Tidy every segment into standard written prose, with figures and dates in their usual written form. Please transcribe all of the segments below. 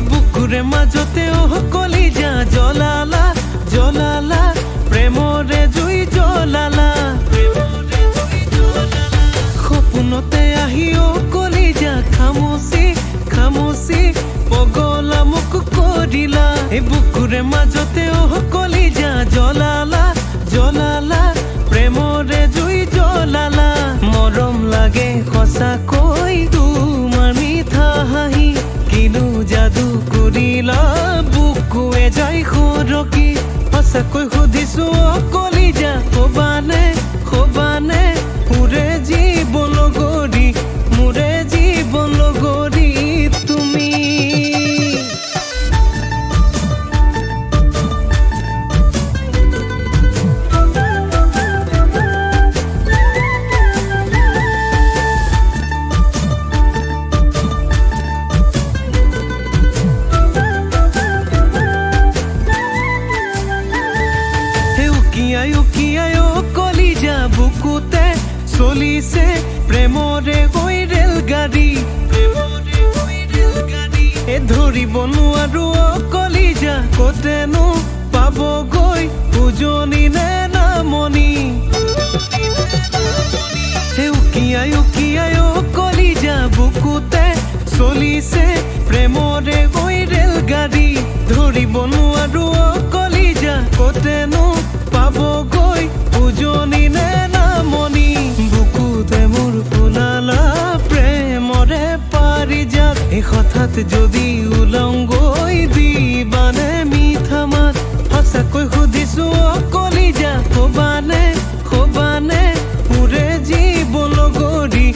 বুকুৰে মাজতে কলিজা জ্বলালা জ্বলালা প্ৰেমৰে জুই জ্বলালা সপোনতে আহি কলিজা খামুচি খামুচি পগলা মোক কৰিলা বুকুৰে মাজতে কলিজা জ্বলালা জ্বলালা প্ৰেমৰে জুই জ্বলালা মৰম লাগে সঁচাকৈ তোমাৰ মিঠা হাঁহি কিনো যাদু কৰিলা বুকুৱে যাই খৰকি সঁচাকৈ সুধিছো কলিজা হবানে হবানে মোৰে জীৱন লগৰী মোৰে জীৱন লগৰী তুমি কলিজা বুকুতে চলিছে প্ৰেমৰে গৈ ৰেলগাড়ী ধৰিব নোৱাৰো কলিজা কতেনো পাবগৈ উজনি নে নামনি উকিয়াই উকিয়াই কলিজা বুকুতে চলিছে প্ৰেমৰে গৈ ৰেলগাড়ী ধৰিব নোৱাৰো কলিজা কতেনো পাবগৈ উজনি নে নামনি বুকুতে মোৰ ফুলালা প্ৰেমৰে পাৰিজাত এই হঠাৎ যদি উলংগৈ দিবানে মিঠা মাত সঁচাকৈ সুধিছো কলিজা হবানে হবানে মোৰে জীৱন লগৰী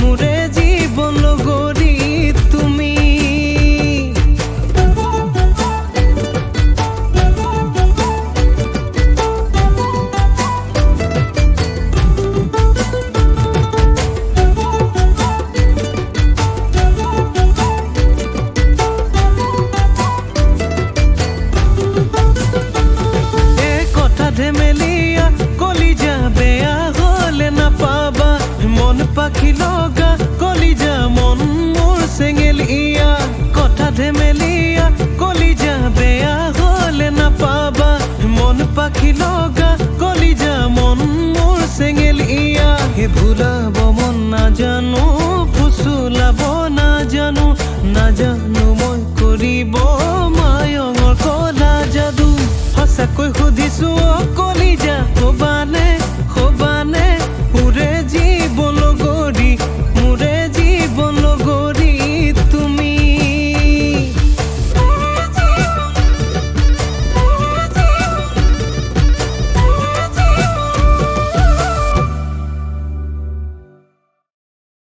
মোৰে জীৱন লগৰী তুমি পাখি লগা কলিজা মন মোৰ চেঙেলিয়া কথা ধেমেলিয়া কলিজা বেয়া হলে নাপাবা মন পাখি লগা কলিজা মন মোৰ চেঙেলিয়া ভুলাব মন নাজানো ফুচুলাব নাজানো নাজানো মই কৰিব মায়ঙৰ কলা যাদু সঁচাকৈ সুধিছো